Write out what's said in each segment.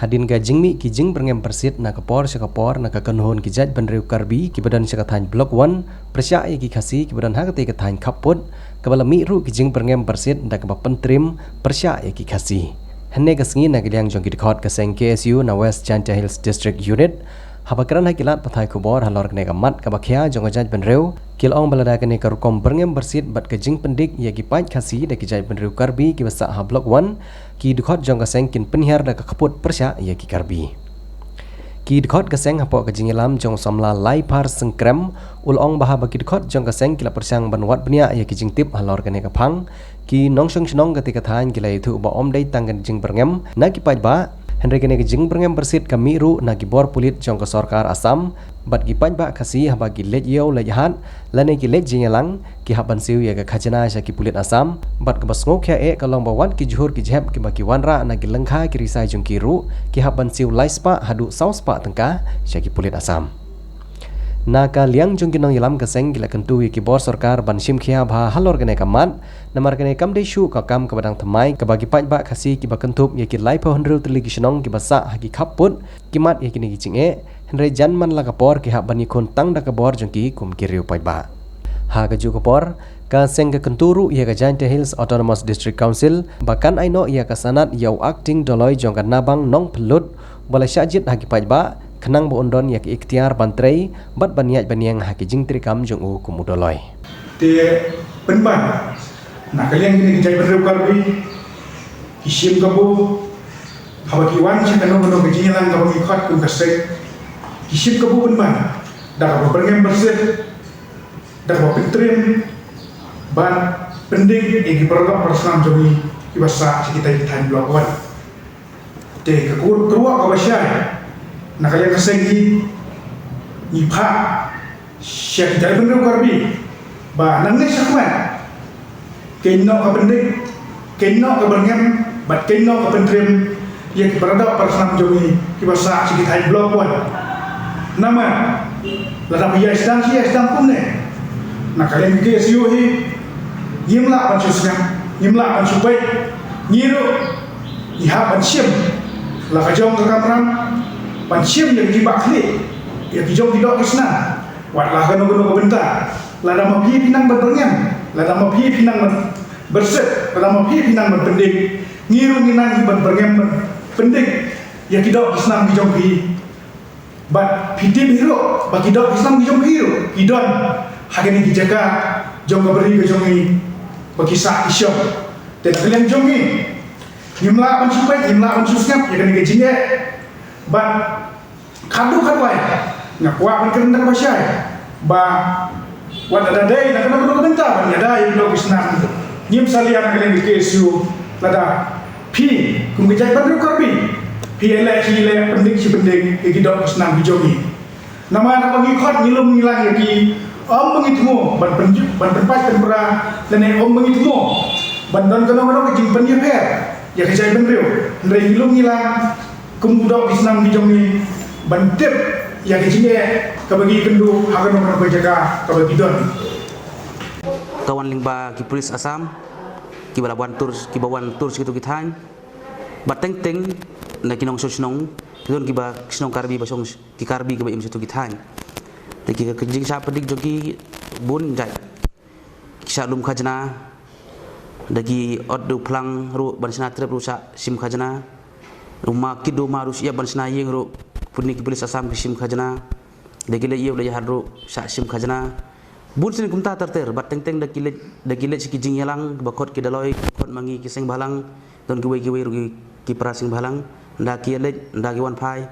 Hadin ka jingmi ki jing berngem persit na kapor syakapor na kakanhon ki jaj banriu karbi ki badan syakathan blok 1 persya ki khasi ki badan hagate ka than khaput kabala mi ru ki jing berngem persit da ka pentrim persya ki khasi henne ka sngi na gilyang jong ki khot ka seng KSU na West Chanta Hills District Unit habakaran hakilat pathai kubor halor kene ka mat ka bakhya jong jaj banriu kilong balada kene ka rukom berngem persit bat ka jing pendik ya ki pai khasi da ki jaj banriu karbi ki basa ha blok 1 ki dkhot jong ka seng kin penhiar da ka khaput persya ya ki karbi ki dkhot ka seng hapo ka jingilam jong samla lai par sengkrem ulong baha ba ki dkhot jong ka seng kila persang banwat bnia ya ki jingtip halor kane ka phang ki nongsong snong ka tika thain ki lai thu ba om dei tangkan jing berngem na ki pai ba henry kane ka jing berngem persit ka miru na ki bor pulit jong ka sarkar asam bat ki pai ba khasi haba ki lej yo lej hat lane ki lej jingalang ki haban siu ya ka khajana sha ki pulit asam bat ka basngo kya e ka long ba wan ki juhur ki jhep ki ba ki wanra na ki lengkha ki risai jong ki ru ki haban siu laispa hadu sauspa tengka sha ki pulit asam na ka liang jong ki nong yalam ka seng ki la kentu ki bor sarkar ban sim khia bha halor kane ka mat namar kane kam de shu ka kam ka badang thamai ka ba ki pai ba khasi ki ba kentup ya ki lai pho hundru tli ki snong ki ba sa ha ki khaput ki mat ya ki ni ki chinge henry janman la ka por ki ha bani khon tang da ka bor jong ki kum ki riu pai ba ha ka ju ka por ka seng ka kenturu ya ka Chanta Hills Autonomous District Council bakan aino ya ka sanat yau acting doloi jong ka nabang nong pelut bala syajit ha ki pai ba khenang bo ondon ya ki ikhtiar bantrei bat baniat baniang ha ki jing trikam jong u kum doloi te penban na kalian kini jai bereu karbi kisim kabu habaki wan si kanu kanu kejilan kabu ikhat ku kasek kisim kabu penban dah kabu berngem berset dah kabu pentrim ban pending yang diperlukan persenam jomi ibasa sekitar ikan blok 1 te kekur keruak kabu syai na kalian kesengi nipha syai jai bereu karbi ba nang ne syakwan keno ka pendek keno ka berngem bat keno ka pentrim yang berada persenam jomi ibasa sekitar blok 1 nama ladang ya sedang pun ne na kalian KSU hi yimla ban susnya yimla ban subai nyiru iha ban sim la ka jong ka kamram ban sim yang dibakli ya ki jong tidak kesna wat la ka no ka bentar la da ma pi pinang berngem la da ma pi pinang berset la da ma pi pinang berpendik ngiru nginan ban berngem pendik ya tidak kesna ki jong pi bat piti biru bagi dok Islam ki jong biru idon hagani ki jaga jong ka beri ke jongi bagi sa isyong dan kalian jongi nimla ban supai nimla ban susnyap ya kan ke jinge bat kadu kadwai ngakwa ban kerenda ka basyai ba wad ada dai na kana kudu bentar ban ya dai dok Islam nyim salian kalian di KSU lada pi kum ke jai ban karbi PLA hile pendik si pendik iki dok senang bijogi nama anak bagi khot ngilum ngilang yaki om mengitmu ban penjuk ban tempat tempera lene om mengitmu ban don kono ke jing penye per ya ke jai benriu ndre ngilum ngilang kum dok senang bijogi ban tip ya ke jinge ka bagi kendu hakan nomor ke jaga ka bagi don kawan lingba ki polis asam ki balawan tur ki bawan tur situ kithan bateng teng na kinong sosnong don kiba kisnong karbi basong ki karbi kiba im situ kithan te ki kejing sa pedik joki bun jai kisah lum khajna dagi oddu plang ru bansna trep rusa sim khajna rumah kido marus ya bansna yeng ru puni ki polis asam sim khajna dagi le yew le hadru sa sim khajna bun sin kumta terter bateng teng dagi le ki jing yalang bakot ki daloi kot mangi ki seng balang don ki we rugi ki prasing balang nda ki lej nda ki wan phai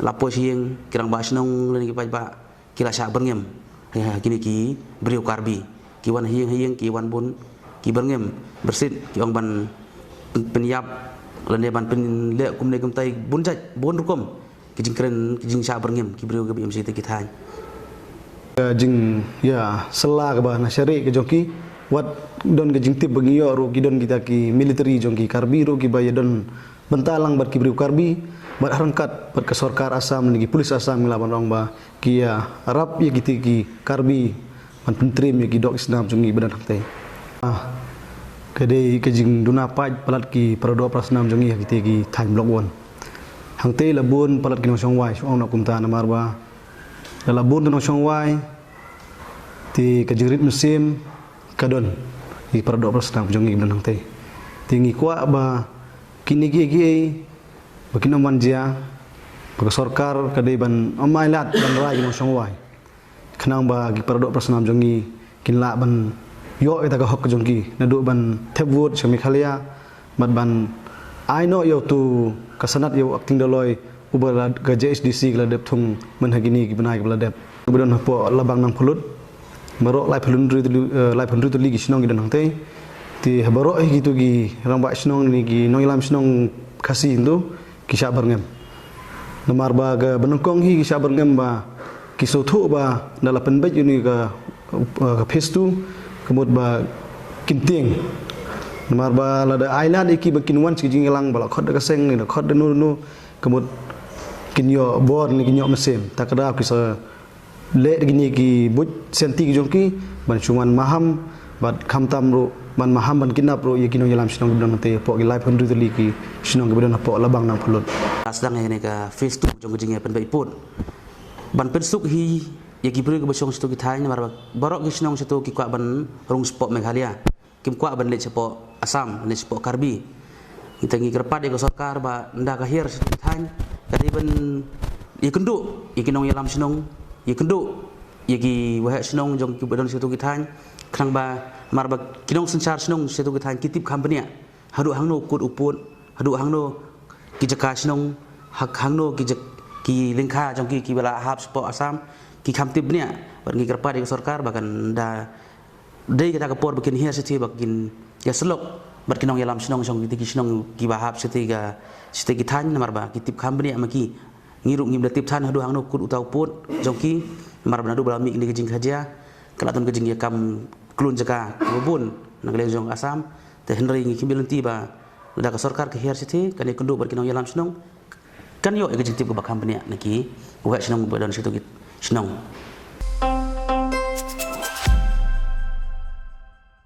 lapo sieng kirang basnong len ki pa kila sa berngem ha kini ki beriu karbi ki wan hieng ki wan bun ki berngem bersit ki ong ban penyap len ban pen le kum ne kum tai bun jaj bun rukom ki jingkren ki jing sa berngem ki beriu ki msi ki thai jing ya sela ka ba na syari ke joki wat don ke jing tip bengiyo ru ki don kita ki military jongki karbi ru ki baya don bentalang bat ki beriu karbi bat harangkat bat ke sarkar asam ni polis asam ngelawan rong ba kia arab ya gitu ki karbi man pentrim ya ki dok Islam jungi badan teh kede ke jing duna paj palat ki parodo prasnam jungi ya gitu ki time block 1 hangte labun palat kinong song wai so na kumta na marba labun no song wai ti kajerit musim kadon di paradok persenang jongi dan hangte tinggi kuat ba kini gigi bakin manjia bagi sorkar kadai ban amailat ban rai kinong song wai kenang ba gi paradok persenam jongi kinla ban yo kita ka hok jongi nadu ban tebwood sami khalia ban I know yo tu kasanat yo acting daloi ubala ga JSDC kala dep thung menhagini gibenai kala dep kemudian po labang nang phulut barok lai phulun tu ligi sinong gidan hangte ti barok gitu gi ramba sinong ni gi noilam sinong kasih tu kisah berngem namar ba ga benengkong hi kisah berngem ba kisothu ba dala penbej ni ga phase tu kemud ba kinting namar ba lada island iki bakin wan si jingelang bala khod da seng ni khod da nu kemud kinyo bor ni kinyo mesin takada kisa le gini ki buj senti jongki ban cuman maham bat khamtam ro ban maham ban kinap ro ye kinong yalam sinong bidon te po gi live hundred li ki sinong bidon po labang nang phulut sedang ni ka face tu jong jinge pen bai pun ban pen suk hi ye ki bru ke besong situ ki thai namar barok gi sinong situ ki kwa ban rung spot Meghalaya kim kwa ban le cepo Asam le cepo Karbi kita ngi kerpat ye ko sarkar ba nda ka hir situ ki thai kadi ban ye kenduk ye kinong yalam sinong ye kenduk ye ki wahak sinong jong ki badon situ ki thai khang ba mar ba kinong sencar sinong situ ki thai kitip company hadu hangno kut upun hadu hangno ki jaka sinong hak hangno ki lingkha jong ki bala hab sport Asam ki khamtip nia ban ngi kerpat ye ko sarkar bahkan da dei kita kapor bikin hia siti bakin ya selok bar kinong yalam sinong jong ki sinong ki bahab siti ga siti ki thai mar ba kitip company amaki ngiruk ngim datip than hadu hangno kut utau put jongki mar banadu balami ni gejing haja kalaton gejing ya kam klun jaka bubun nagle jong Asam te henry ngi kimbilenti ba udah ka sarkar ke hiar siti kan ikundu bar kinong yalam sinong kan yo gejing tip ke bakam benia naki wa sinong badan situ sinong